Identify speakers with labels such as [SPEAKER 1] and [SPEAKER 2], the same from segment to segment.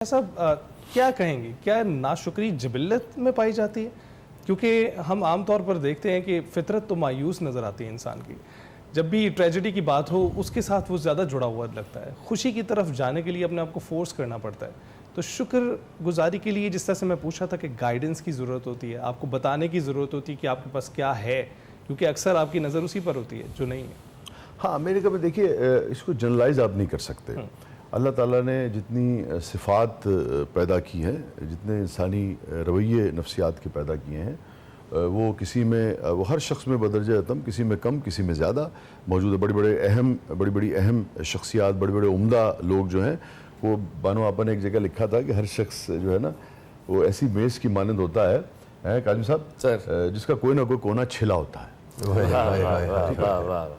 [SPEAKER 1] صاحب کیا کہیں گے، کیا ناشکری جبلت میں پائی جاتی ہے؟ کیونکہ ہم عام طور پر دیکھتے ہیں کہ فطرت تو مایوس نظر آتی ہے انسان کی، جب بھی ٹریجڈی کی بات ہو اس کے ساتھ وہ زیادہ جڑا ہوا لگتا ہے، خوشی کی طرف جانے کے لیے اپنے آپ کو فورس کرنا پڑتا ہے۔ تو شکر گزاری کے لیے جس طرح سے میں پوچھا تھا کہ گائیڈنس کی ضرورت ہوتی ہے، آپ کو بتانے کی ضرورت ہوتی ہے کہ آپ کے پاس کیا ہے، کیونکہ اکثر آپ کی نظر اسی پر ہوتی ہے جو نہیں ہے۔
[SPEAKER 2] ہاں، میرے کبھی دیکھیے اس کو جنرلائز آپ نہیں کر سکتے۔ اللہ تعالیٰ نے جتنی صفات پیدا کی ہیں، جتنے انسانی رویے نفسیات کے پیدا کیے ہیں، وہ کسی میں وہ ہر شخص میں بدرجہ اتم، کسی میں کم، کسی میں زیادہ موجود ہے۔ بڑی بڑی اہم شخصیات، بڑے بڑے عمدہ لوگ جو ہیں، وہ بانو آپا نے ایک جگہ لکھا تھا کہ ہر شخص جو ہے نا وہ ایسی میز کی مانند ہوتا ہے کاظم صاحب جس کا کوئی نہ کوئی کونا چھلا ہوتا ہے۔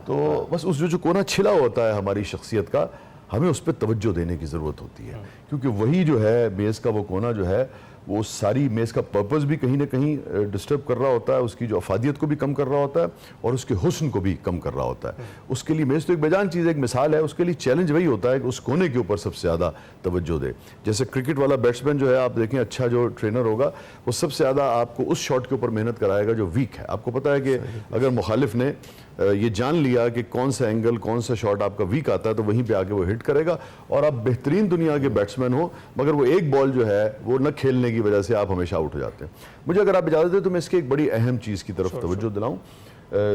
[SPEAKER 2] تو بس اس جو کونا چھلا ہوتا ہے ہماری شخصیت کا، ہمیں اس پہ توجہ دینے کی ضرورت ہوتی ہے، کیونکہ وہی جو ہے میز کا وہ کونا جو ہے وہ ساری میز کا پرپس بھی کہیں نہ کہیں ڈسٹرب کر رہا ہوتا ہے، اس کی جو افادیت کو بھی کم کر رہا ہوتا ہے اور اس کے حسن کو بھی کم کر رہا ہوتا ہے۔ اس کے لیے میز تو ایک بیجان چیز ہے، ایک مثال ہے، اس کے لیے چیلنج وہی ہوتا ہے کہ اس کونے کے اوپر سب سے زیادہ توجہ دے۔ جیسے کرکٹ والا بیٹسمین جو ہے، آپ دیکھیں اچھا جو ٹرینر ہوگا وہ سب سے زیادہ آپ کو اس شاٹ کے اوپر محنت کرائے گا جو ویک ہے۔ آپ کو پتہ ہے کہ اگر مخالف نے یہ جان لیا کہ کون سا اینگل، کون سا شاٹ آپ کا ویک آتا ہے تو وہیں پہ آ کے وہ ہٹ کرے گا، اور آپ بہترین دنیا کے بیٹسمین ہو مگر وہ ایک بال جو ہے وہ نہ کھیلنے کی وجہ سے آپ ہمیشہ اٹھ جاتے ہیں۔ مجھے اگر آپ اجازت دیں تو میں اس کی ایک بڑی اہم چیز کی طرف توجہ دلاؤں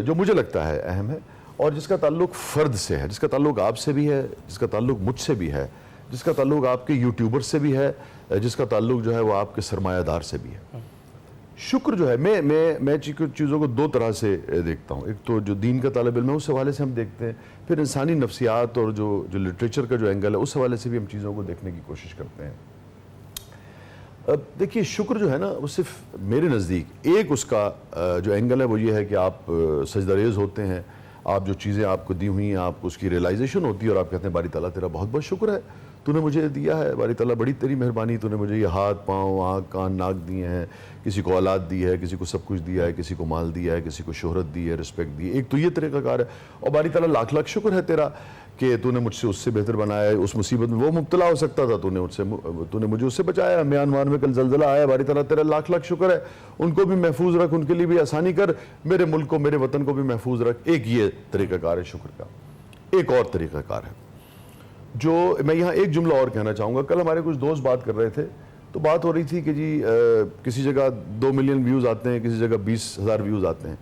[SPEAKER 2] جو مجھے لگتا ہے اہم ہے، اور جس کا تعلق فرد سے ہے، جس کا تعلق آپ سے بھی ہے، جس کا تعلق مجھ سے بھی ہے، جس کا تعلق آپ کے یوٹیوبر سے بھی ہے، جس کا تعلق جو ہے وہ آپ کے سرمایہ دار سے بھی ہے۔ شکر جو ہے، میں چیزوں کو دو طرح سے دیکھتا ہوں۔ ایک تو جو دین کا طالب علم ہے اس حوالے سے ہم دیکھتے ہیں، پھر انسانی نفسیات اور جو لٹریچر کا جو اینگل ہے اس حوالے سے بھی ہم چیزوں کو دیکھنے کی کوشش کرتے ہیں۔ اب دیکھیے شکر جو ہے نا وہ صرف میرے نزدیک ایک اس کا جو اینگل ہے وہ یہ ہے کہ آپ سجدہ ریز ہوتے ہیں، آپ جو چیزیں آپ کو دی ہوئی ہیں آپ کو اس کی ریئلائزیشن ہوتی ہے اور آپ کہتے ہیں باری تعالیٰ تیرا بہت بہت شکر ہے، تو نے مجھے دیا ہے، باری تعالیٰ بڑی تیری مہربانی، تو نے مجھے یہ ہاتھ، پاؤں، آنکھ، کان، ناک دیے ہیں، کسی کو اولاد دی ہے، کسی کو سب کچھ دیا ہے، کسی کو مال دیا ہے، کسی کو شہرت دی ہے، رسپیکٹ دی ہے۔ ایک تو یہ طریقہ کار ہے، اور باری تعالیٰ لاکھ لاکھ شکر ہے تیرا کہ تو نے مجھ سے اس سے بہتر بنایا ہے، اس مصیبت میں وہ مبتلا ہو سکتا تھا تو نے مجھے اس سے بچایا، میانمار میں کل زلزلہ آیا، باری تعالیٰ تیرا لاکھ لاکھ شکر ہے، ان کو بھی محفوظ رکھ، ان کے لیے بھی آسانی کر، میرے ملک کو، میرے وطن کو بھی محفوظ رکھ۔ ایک یہ طریقہ کار ہے شکر کا۔ ایک اور طریقہ کار ہے جو میں یہاں ایک جملہ اور کہنا چاہوں گا۔ کل ہمارے کچھ دوست بات کر رہے تھے تو بات ہو رہی تھی کہ جی کسی جگہ 2 ملین ویوز آتے ہیں، کسی جگہ 20,000 ویوز آتے ہیں۔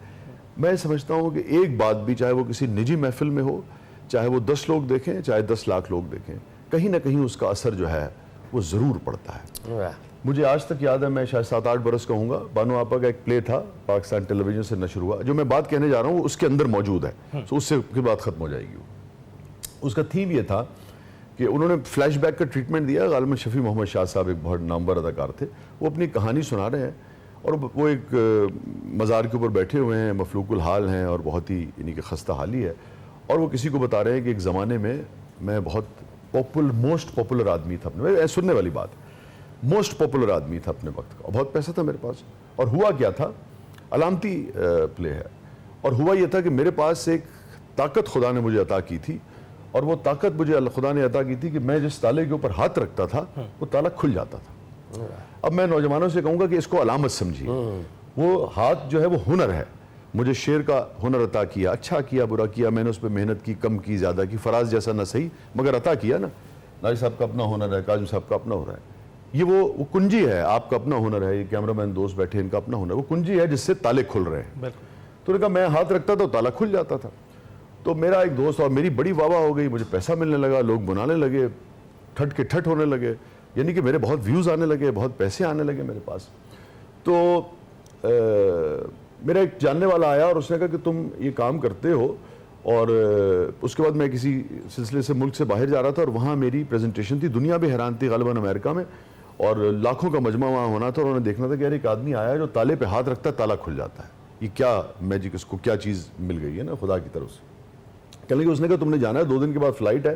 [SPEAKER 2] میں سمجھتا ہوں کہ ایک بات بھی، چاہے وہ کسی نجی محفل میں ہو، چاہے وہ 10 لوگ دیکھیں، چاہے 10 لاکھ لوگ دیکھیں، کہیں نہ کہیں اس کا اثر جو ہے وہ ضرور پڑتا ہے۔ مجھے آج تک یاد ہے، میں شاید 7-8 برس کا ہوں گا، بانو آپا کا ایک پلے تھا پاکستان ٹیلی ویژن سے نشر ہوا، جو میں بات کہنے جا رہا ہوں وہ اس کے اندر موجود ہے، تو اس سے کی بات ختم ہو جائے گی۔ اس کا تھیم یہ تھا کہ انہوں نے فلیش بیک کا ٹریٹمنٹ دیا، غالباً شفیع محمد شاہ صاحب ایک بہت نامور اداکار تھے، وہ اپنی کہانی سنا رہے ہیں اور وہ ایک مزار کے اوپر بیٹھے ہوئے ہیں، مفلوق الحال ہیں اور بہت ہی یعنی کہ خستہ حالی ہے، اور وہ کسی کو بتا رہے ہیں کہ ایک زمانے میں میں بہت موسٹ پاپولر آدمی تھا، اپنے سننے والی بات، موسٹ پاپولر آدمی تھا اپنے وقت کا، اور بہت پیسہ تھا میرے پاس، اور ہوا کیا تھا، علامتی پلے ہے، اور ہوا یہ تھا کہ میرے پاس ایک طاقت خدا نے مجھے عطا کی تھی، اور وہ طاقت مجھے خدا نے عطا کی تھی کہ میں جس تالے کے اوپر ہاتھ رکھتا تھا وہ تالا کھل جاتا تھا۔ اب میں نوجوانوں سے کہوں گا کہ اس کو علامت سمجھیے، وہ ہاتھ جو ہے وہ ہنر ہے، مجھے شعر کا ہنر عطا کیا، اچھا کیا برا کیا، میں نے اس پہ محنت کی، کم کی زیادہ کی، فراز جیسا نہ صحیح مگر عطا کیا نا۔ ناظر صاحب کا اپنا ہنر ہے، کاظم صاحب کا اپنا ہنر ہے، یہ وہ کنجی ہے، آپ کا اپنا ہنر ہے، یہ کیمرہ مین دوست بیٹھے ان کا اپنا ہنر ہے، وہ کنجی ہے جس سے تالے کھل رہے ہیں۔ تو نے کہا میں ہاتھ رکھتا تھا تالا کھل جاتا تھا، تو میرا ایک دوست، اور میری بڑی واہ واہ ہو گئی، مجھے پیسہ ملنے لگا، لوگ بنانے لگے، ٹھٹ کے ٹھٹ ہونے لگے، یعنی کہ میرے بہت ویوز آنے لگے، بہت پیسے آنے لگے میرے پاس۔ تو میرا ایک جاننے والا آیا اور اس نے کہا کہ تم یہ کام کرتے ہو، اور اس کے بعد میں کسی سلسلے سے ملک سے باہر جا رہا تھا اور وہاں میری پریزنٹیشن تھی، دنیا بھی حیران تھی، غالباً امریکہ میں، اور لاکھوں کا مجمع وہاں ہونا تھا، اور انہوں نے دیکھنا تھا کہ یار ایک آدمی آیا ہے جو تالے پہ ہاتھ رکھتا ہے تالا کھل جاتا ہے، یہ کیا میجک، اس کو کیا چیز مل گئی ہے نا خدا کی طرف سے۔ کہنے کہ اس نے کہا تم نے جانا ہے، 2 دن کے بعد فلائٹ ہے،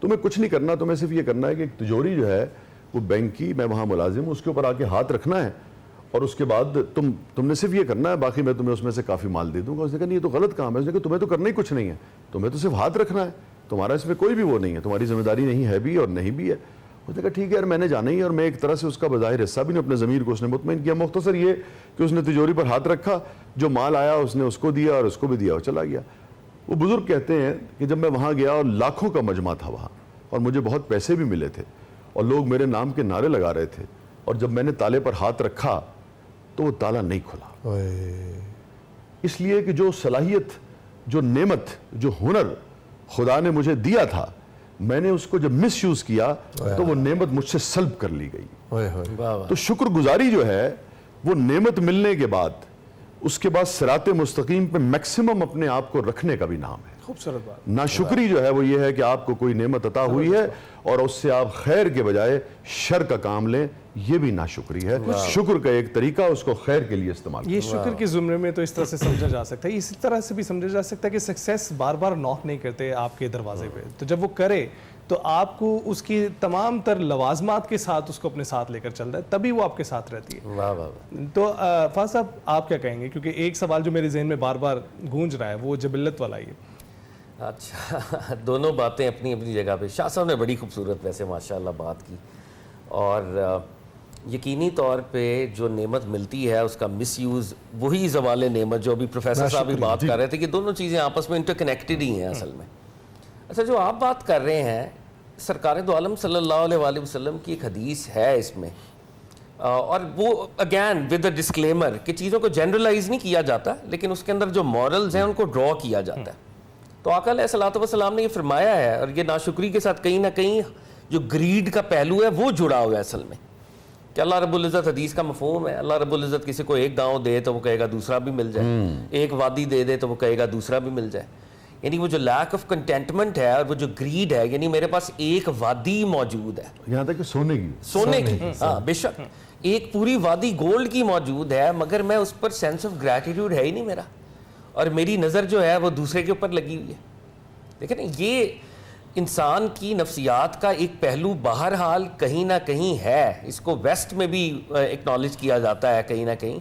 [SPEAKER 2] تمہیں کچھ نہیں کرنا، تمہیں صرف یہ کرنا ہے کہ ایک تجوری جو ہے وہ بینک کی، میں وہاں ملازم ہوں، اس کے اوپر آ کے ہاتھ رکھنا ہے، اور اس کے بعد تم نے صرف یہ کرنا ہے، باقی میں تمہیں اس میں سے کافی مال دے دوں گا۔ اس نے کہا نہیں یہ تو غلط کام ہے۔ اس نے کہا تمہیں تو کرنا ہی کچھ نہیں ہے، تمہیں تو صرف ہاتھ رکھنا ہے، تمہارا اس میں کوئی بھی وہ نہیں ہے، تمہاری ذمہ داری نہیں ہے بھی اور نہیں بھی ہے۔ اس نے کہا ٹھیک ہے یار میں نے جانا ہی ہے, اور میں ایک طرح سے اس کا بظاہر حصہ بھی نہیں, اپنے ضمیر کو اس نے مطمئن کیا. مختصر یہ کہ اس نے تجوری پر ہاتھ رکھا, جو مال آیا اس نے اس کو دیا اور اس کو بھی دیا اور چلا گیا. وہ بزرگ کہتے ہیں کہ جب میں وہاں گیا اور لاکھوں کا مجمع تھا وہاں, اور مجھے بہت پیسے بھی ملے تھے, اور لوگ میرے نام کے نعرے لگا رہے تھے, اور جب میں نے تالے پر ہاتھ رکھا تو وہ تالا نہیں کھلا. اس لیے کہ جو صلاحیت, جو نعمت, جو ہنر خدا نے مجھے دیا تھا, میں نے اس کو جب مس یوز کیا تو وہ نعمت مجھ سے سلب کر لی گئی. تو شکر گزاری جو ہے وہ نعمت ملنے کے بعد اس کے بعد صراط مستقیم پہ میکسیمم اپنے آپ کو رکھنے کا بھی نام ہے.
[SPEAKER 1] خوبصورت بات.
[SPEAKER 2] ناشکری جو ہے وہ یہ ہے کہ آپ کو کوئی نعمت عطا ہوئی ہے اور اس سے آپ خیر کے بجائے شر کا کام لیں, یہ بھی ناشکری ہے. شکر کا ایک طریقہ اس کو خیر کے لیے استعمال
[SPEAKER 1] یہ شکر کے زمرے میں تو اس طرح سے سمجھا جا سکتا ہے, اسی طرح سے بھی سمجھا جا سکتا ہے کہ سکسیس بار بار نوک نہیں کرتے آپ کے دروازے پہ, تو جب وہ کرے تو آپ کو اس کی تمام تر لوازمات کے ساتھ اس کو اپنے ساتھ لے کر چل رہا ہے, تبھی وہ آپ کے ساتھ رہتی ہے. تو فاضل صاحب آپ کیا کہیں گے, کیونکہ ایک سوال جو میرے ذہن میں بار بار گونج رہا ہے وہ جبلت والا ہی ہے.
[SPEAKER 3] اچھا, دونوں باتیں اپنی اپنی جگہ پہ. شاہ صاحب نے بڑی خوبصورت ویسے ماشاءاللہ بات کی, اور یقینی طور پہ جو نعمت ملتی ہے اس کا مس یوز, وہی زوال نعمت جو ابھی پروفیسر صاحب بھی بات کر رہے تھے کہ دونوں چیزیں آپس میں انٹر کنیکٹڈ ہی ہیں اصل میں. اچھا, جو آپ بات کر رہے ہیں, سرکار دو عالم صلی اللہ علیہ وآلہ وسلم کی ایک حدیث ہے اس میں, اور وہ اگین ود اے ڈسکلیمر کہ چیزوں کو جنرلائز نہیں کیا جاتا, لیکن اس کے اندر جو مورلز ہیں ان کو ڈرا کیا جاتا ہے. تو آقا علیہ الصلوۃ والسلام نے یہ فرمایا ہے, اور یہ ناشکری کے ساتھ کہیں نہ کہیں جو گریڈ کا پہلو ہے وہ جڑا ہوا ہے اصل میں, کہ اللہ رب العزت, حدیث کا مفہوم ہے, اللہ رب العزت کسی کو ایک گاؤں دے تو وہ کہے گا دوسرا بھی مل جائے, ایک وادی دے دے تو وہ کہے گا دوسرا بھی مل جائے. یعنی وہ جو لیک آف کنٹینٹمنٹ ہے اور وہ جو گریڈ ہے, یعنی میرے پاس ایک وادی موجود ہے,
[SPEAKER 2] یہاں تک کہ سونے کی,
[SPEAKER 3] ہاں بے شک ایک پوری وادی گولڈ کی موجود ہے, مگر میں اس پر سینس آف گریٹیٹیوڈ ہے ہی نہیں میرا, اور میری نظر جو ہے وہ دوسرے کے اوپر لگی ہوئی ہے. دیکھیں نا, یہ انسان کی نفسیات کا ایک پہلو بہرحال کہیں نہ کہیں ہے, اس کو ویسٹ میں بھی ایکنالج کیا جاتا ہے کہیں نہ کہیں,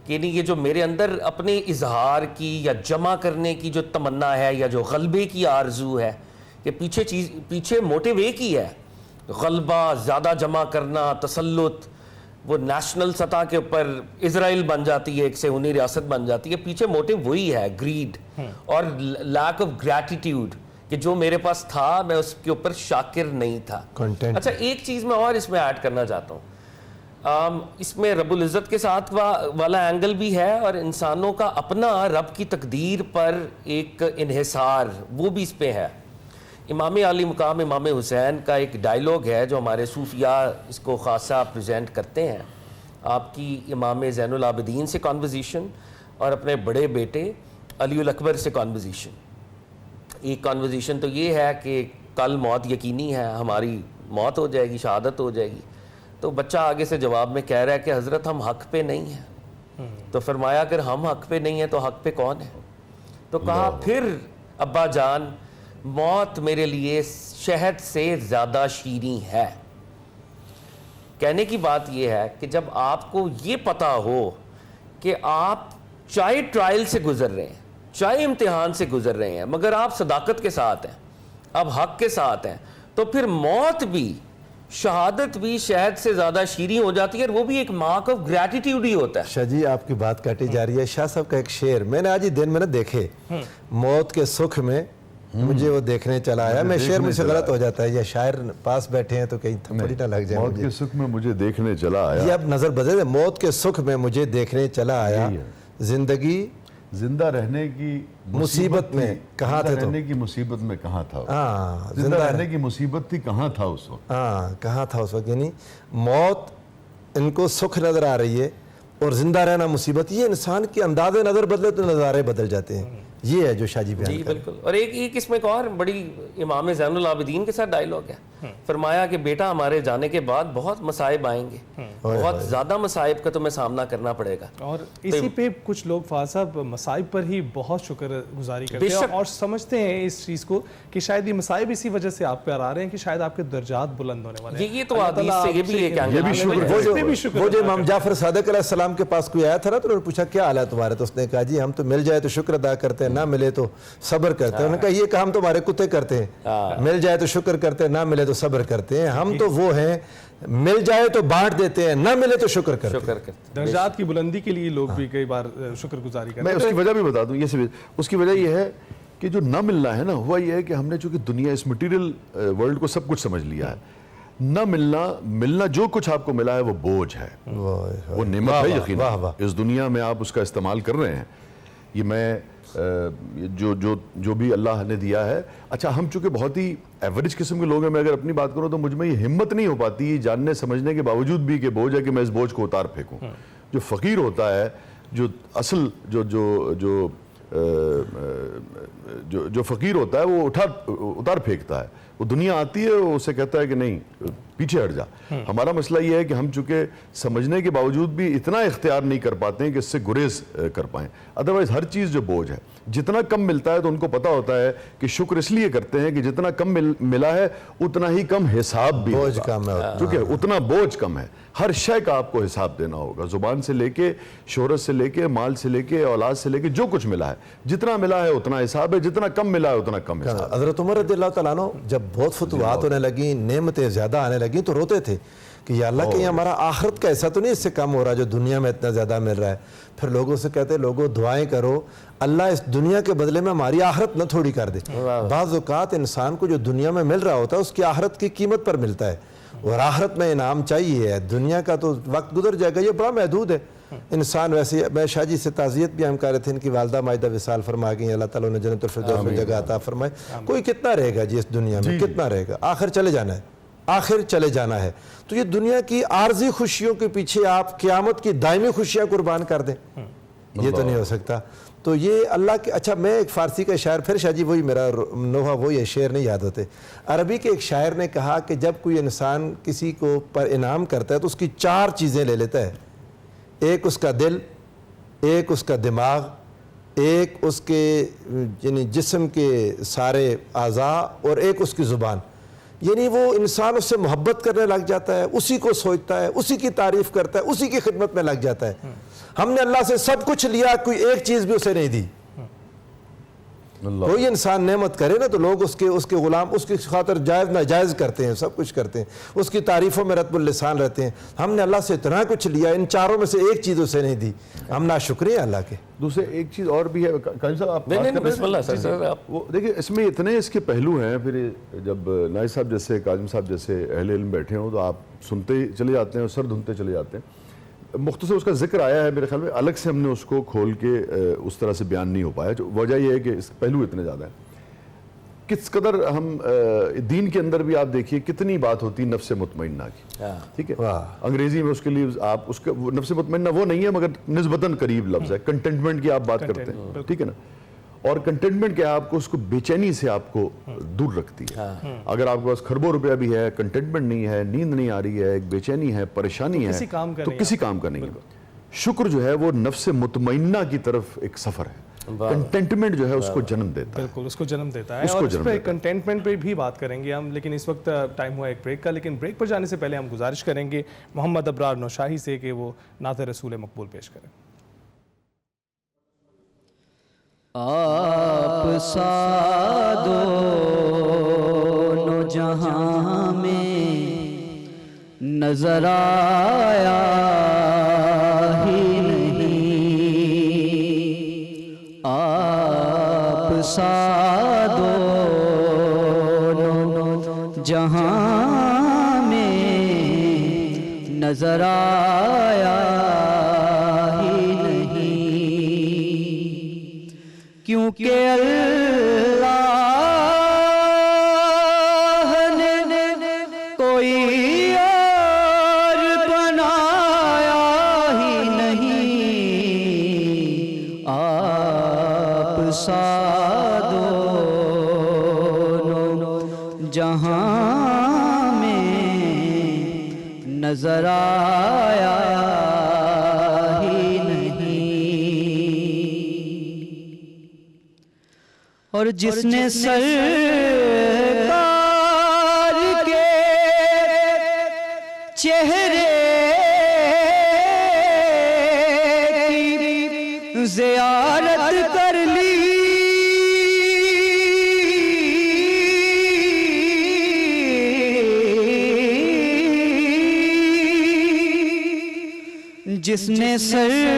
[SPEAKER 3] کہ نہیں یہ جو میرے اندر اپنے اظہار کی یا جمع کرنے کی جو تمنا ہے, یا جو غلبے کی آرزو ہے, کہ پیچھے موٹیو ایک ہی ہے, غلبہ, زیادہ جمع کرنا, تسلط, وہ نیشنل سطح کے اوپر اسرائیل بن جاتی ہے, ایک سہونی ریاست بن جاتی ہے, پیچھے موٹیو وہی ہے, گریڈ اور لیک آف گریٹیٹیوڈ, کہ جو میرے پاس تھا میں اس کے اوپر شاکر نہیں تھا. اچھا, ایک چیز میں اور اس میں ایڈ کرنا چاہتا ہوں, اس میں رب العزت کے ساتھ والا اینگل بھی ہے, اور انسانوں کا اپنا رب کی تقدیر پر ایک انحصار وہ بھی اس پہ ہے. امام علی مقام امام حسین کا ایک ڈائیلاگ ہے جو ہمارے صوفیاء اس کو خاصا پریزنٹ کرتے ہیں, آپ کی امام زین العابدین سے کانورزیشن اور اپنے بڑے بیٹے علی الاکبر سے کانورزیشن. ایک کانورزیشن تو یہ ہے کہ کل موت یقینی ہے, ہماری موت ہو جائے گی, شہادت ہو جائے گی. تو بچہ آگے سے جواب میں کہہ رہا ہے کہ حضرت ہم حق پہ نہیں ہیں. تو فرمایا اگر ہم حق پہ نہیں ہیں تو حق پہ کون ہے؟ تو کہا پھر ابا جان, موت میرے لیے شہد سے زیادہ شیریں ہے. کہنے کی بات یہ ہے کہ جب آپ کو یہ پتا ہو کہ آپ چاہے ٹرائل سے گزر رہے ہیں, چاہے امتحان سے گزر رہے ہیں, مگر آپ صداقت کے ساتھ ہیں, آپ حق کے ساتھ ہیں, تو پھر موت بھی, شہادت بھی شہد سے زیادہ شیریں ہو جاتی ہے, اور وہ بھی ایک مارک آف گریٹیٹیوڈ ہی ہوتا ہے.
[SPEAKER 4] شاہ جی آپ کی بات کاٹی جا رہی ہے. شاہ صاحب کا ایک شعر میں نے آج ہی دن میں نہ دیکھے, موت کے سکھ میں مجھے وہ دیکھنے چلا آیا. میں شعر مجھ سے غلط ہو جاتا ہے, یا شاعر پاس بیٹھے ہیں تو کہیں تھپڑی نہ لگ جائے.
[SPEAKER 2] موت کے سکھ میں مجھے دیکھنے چلا آیا,
[SPEAKER 4] یہ اب نظر بدل, موت کے سکھ میں مجھے دیکھنے چلا آیا, زندگی
[SPEAKER 2] زندہ رہنے کی
[SPEAKER 4] مصیبت میں کہاں تھے,
[SPEAKER 2] رہنے کی مصیبت میں کہاں تھا,
[SPEAKER 4] ہاں
[SPEAKER 2] زندہ رہنے کی مصیبت تھی کہاں تھا اس وقت,
[SPEAKER 4] ہاں کہاں تھا اس وقت. یعنی موت ان کو سکھ نظر آ رہی ہے اور زندہ رہنا مصیبت. یہ انسان کے انداز نظر بدلے تو نظارے بدل جاتے ہیں. یہ ہے جو شاہ جی بیان
[SPEAKER 3] جی بالکل. اور ایک اس میں ایک اور بڑی امام زین العابدین کے ساتھ ڈائیلاگ ہے. فرمایا کہ بیٹا ہمارے جانے کے بعد بہت مصائب آئیں گے, بہت زیادہ مصائب کا تمہیں سامنا کرنا پڑے گا.
[SPEAKER 1] اور اسی پہ کچھ لوگ فاضل صاحب مصائب پر ہی بہت شکر گزاری کرتے ہیں اور سمجھتے ہیں اس چیز کو کہ شاید یہ مصائب اسی وجہ سے آپ پہ آ رہے ہیں کہ شاید آپ کے درجات بلند ہونے والے ہیں.
[SPEAKER 3] یہ تو حدیث سے یہ بھی ایک
[SPEAKER 4] وہ جو امام جعفر صادق علیہ السلام کے پاس کوئی آیا تھا نا, تو انہوں نے پوچھا کیا حال ہے تمہارے, تو اس نے کہا جی ہم تو مل جائے تو شکر ادا کرتے ہیں, نہ ملے تو صبر کرتے ہیں. انہوں نے کہا یہ کام تو ہمارے کتے کرتے ہیں, مل جائے تو شکر کرتے ہیں, نہ ملے تو صبر کرتے ہیں. ہم تو وہ ہیں مل جائے تو بانٹ دیتے ہیں, نہ ملے تو شکر کرتے ہیں.
[SPEAKER 1] درجات کی بلندی کے لیے لوگ بھی کئی بار شکر گزاری کرتے
[SPEAKER 2] میں اس کی وجہ بھی بتا دوں. یہ اس کی وجہ یہ ہے کہ جو نہ ملنا ہے نا, ہوا یہ ہے کہ ہم نے چونکہ دنیا اس مٹیریل ورلڈ کو سب کچھ سمجھ لیا ہے. نہ ملنا جو کچھ آپ کو ملا ہے وہ بوجھ ہے, وہ نعمت ہے یقیناً. اس دنیا میں آپ اس کا استعمال کر رہے ہیں. یہ میں جو بھی اللہ نے دیا ہے. اچھا, ہم چونکہ بہت ہی ایوریج قسم کے لوگ ہیں, میں اگر اپنی بات کروں تو مجھ میں یہ ہمت نہیں ہو پاتی جاننے سمجھنے کے باوجود بھی کہ بوجھ ہے کہ میں اس بوجھ کو اتار پھینکوں. جو فقیر ہوتا ہے, جو اصل جو فقیر ہوتا ہے وہ اتار پھینکتا ہے. وہ دنیا آتی ہے, وہ اسے کہتا ہے کہ نہیں پیچھے ہٹ جا. ہمارا مسئلہ یہ ہے کہ ہم چونکہ سمجھنے کے باوجود بھی اتنا اختیار نہیں کر پاتے ہیں کہ اس سے گریز کر پائیں. ادروائز ہر چیز جو بوجھ ہے, جتنا کم ملتا ہے تو ان کو پتا ہوتا ہے کہ شکر اس لیے کرتے ہیں کہ جتنا کم ملا ہے اتنا ہی کم حساب بھی
[SPEAKER 4] بوجھ کم ہے,
[SPEAKER 2] کیونکہ اتنا بوجھ کم ہے. ہر شے کا آپ کو حساب دینا ہوگا, زبان سے لے کے, شہرت سے لے کے, مال سے لے کے, اولاد سے لے کے, جو کچھ ملا ہے جتنا ملا ہے اتنا حساب ہے, جتنا کم ملا ہے اتنا کم حساب ہے.
[SPEAKER 4] حضرت عمر رضی اللہ تعالیٰ عنہ جب بہت فتوحات ہونے لگیں, نعمتیں زیادہ آنے لگیں تو روتے تھے کہ یا اللہ کہیں ہمارا آخرت کا ایسا تو نہیں اس سے کم ہو رہا جو دنیا میں اتنا زیادہ مل رہا ہے. پھر لوگوں سے کہتے لوگوں دعائیں کرو اللہ اس دنیا کے بدلے میں ہماری آخرت نہ تھوڑی کر دے. بعض اوقات انسان کو جو دنیا میں مل رہا ہوتا ہے اس کی آخرت کی قیمت پر ملتا ہے, اور آخرت میں انعام چاہیے. دنیا کا تو وقت گزر جائے گا, یہ بڑا محدود ہے. انسان ویسے, میں شاہ جی سے تعزیت بھی ہم کر رہے تھے, ان کی والدہ ماجدہ وصال فرما گئی, اللہ تعالیٰ نے جنت الفردوس میں جگہ عطا فرمائے. کوئی کتنا رہے گا جی اس دنیا میں, کتنا رہے گا, آخر چلے جانا ہے, آخر چلے جانا ہے. تو یہ دنیا کی عارضی خوشیوں کے پیچھے آپ قیامت کی دائمی خوشیاں قربان کر دیں, یہ تو نہیں ہو سکتا. تو یہ اللہ کے, اچھا میں ایک فارسی کا شاعر, پھر شاہ جی وہی میرا نوحہ وہی ہے, شعر نہیں یاد ہوتے. عربی کے ایک شاعر نے کہا کہ جب کوئی انسان کسی کو پر انعام کرتا ہے تو اس کی 4 چیزیں لے لیتا ہے. ایک اس کا دل, ایک اس کا دماغ, ایک اس کے یعنی جسم کے سارے اعضاء, اور ایک اس کی زبان. یعنی وہ انسان اس سے محبت کرنے لگ جاتا ہے, اسی کو سوچتا ہے, اسی کی تعریف کرتا ہے, اسی کی خدمت میں لگ جاتا ہے. ہم نے اللہ سے سب کچھ لیا, کوئی ایک چیز بھی اسے نہیں دی. کوئی انسان نعمت کرے نا تو لوگ اس کے غلام, اس کی خاطر جائز ناجائز کرتے ہیں, سب کچھ کرتے ہیں, اس کی تعریفوں میں رطب اللسان رہتے ہیں. ہم نے اللہ سے اتنا کچھ لیا, ان 4 میں سے ایک چیز اسے نہیں دی, ہم ناشکری ہیں اللہ کے.
[SPEAKER 2] دوسرے ایک چیز اور بھی ہے قاضی صاحب, آپ
[SPEAKER 3] بسم اللہ سر,
[SPEAKER 2] وہ دیکھیں اس میں اتنے اس کے پہلو ہیں. پھر جب نائب صاحب جیسے, کاظم صاحب جیسے اہل علم بیٹھے ہوں تو آپ سنتے چلے جاتے ہیں اور سر دھنتے چلے جاتے ہیں. مختصر اس کا ذکر آیا ہے میرے خیال میں, الگ سے ہم نے اس کو کھول کے اس طرح سے بیان نہیں ہو پایا. وجہ یہ ہے کہ اس پہلو اتنے زیادہ ہیں. کس قدر ہم دین کے اندر بھی آپ دیکھیے کتنی بات ہوتی ہے نفس مطمئنہ کی, ٹھیک ہے. انگریزی میں اس کے لیے آپ اس کا نفس مطمئنہ وہ نہیں ہے مگر نسبتاً قریب لفظ ہے. کنٹینٹمنٹ کی آپ بات کرتے ہیں, ٹھیک ہے نا. اور کنٹینٹمنٹ کیا ہے, آپ کو اس کو بے چینی سے آپ کو دور رکھتی ہے. اگر آپ کے پاس کھربوں روپیہ بھی ہے, کنٹینٹمنٹ نہیں ہے, نیند نہیں آ رہی ہے, ایک بے چینی ہے, پریشانی ہے, تو کسی کام کا نہیں. شکر جو ہے وہ نفس مطمئنہ کی طرف ایک سفر ہے. کنٹینٹمنٹ جو ہے اس کو جنم دیتا ہے,
[SPEAKER 1] بالکل اس کو جنم دیتا ہے. اور اس پہ کنٹینٹمنٹ پہ بھی بات کریں گے ہم, لیکن اس وقت ٹائم ہوا ایک بریک کا. لیکن بریک پر جانے سے پہلے ہم گزارش کریں گے محمد ابرار نوشاہی سے کہ وہ نعت رسول مقبول پیش کریں.
[SPEAKER 5] آپ سا دونوں جہاں میں نظر آیا ہی نہیں, آپ سا دونوں جہاں میں نظر آیا ہی نہیں, کیونکہ اللہ نے کوئی اور بنایا ہی نہیں, آپ سا دونوں جہاں میں نظر آیا ہی نہیں. اور جس نے سرکار کے چہرے کی زیارت کر لی, جس نے سرکار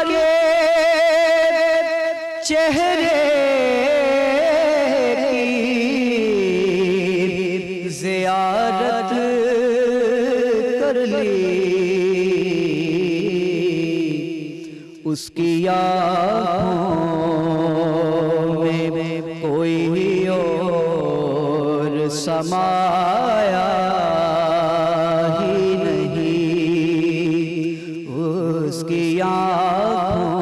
[SPEAKER 5] کے چہرے کی زیارت کر لی، اس کی آنکھوں میں کوئی اور سمایا ہی نہیں، اس کی آنکھوں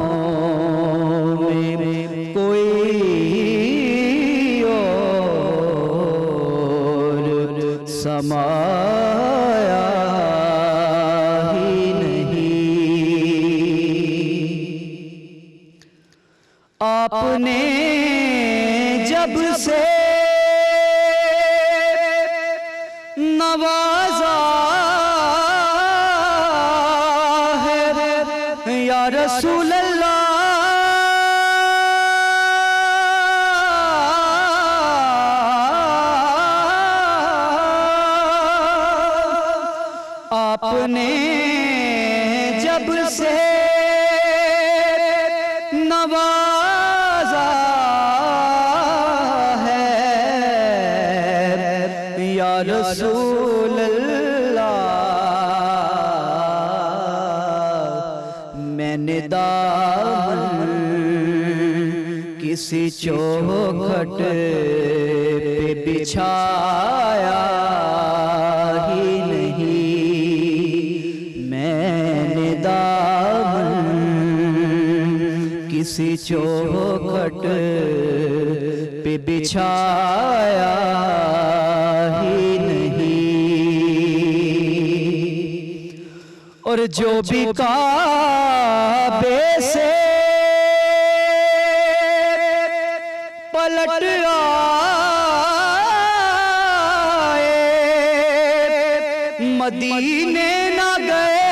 [SPEAKER 5] میں کوئی اور سمایا ہی نہیں۔ آپ نے جب سے نوازا ہے یا رسول اللہ، آپ نے جب سے نوازا ہے یا رسول اللہ، میں نے دامن کسی چوکھٹ پہ بچھایا ہی نہیں، میں نے دامن کسی چوکھٹ پہ بچھایا ہی نہیں، اور جو بھی کعبے سے پلٹ آئے مدینے نہ گئے،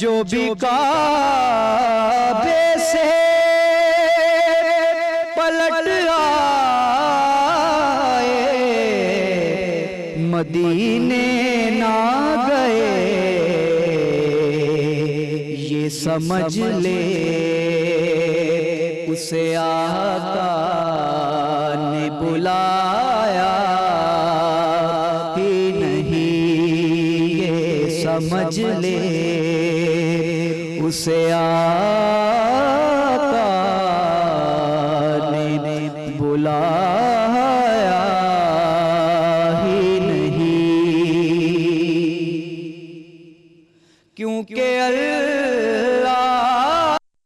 [SPEAKER 5] جو بھی کعبے سے پلٹ آئے مدینے نہ گئے، یہ سمجھ لے اسے آقا نے بلایا ہی نہیں، یہ سمجھ لے اسے آقا نے بلایا ہی نہیں، کیونکہ اللہ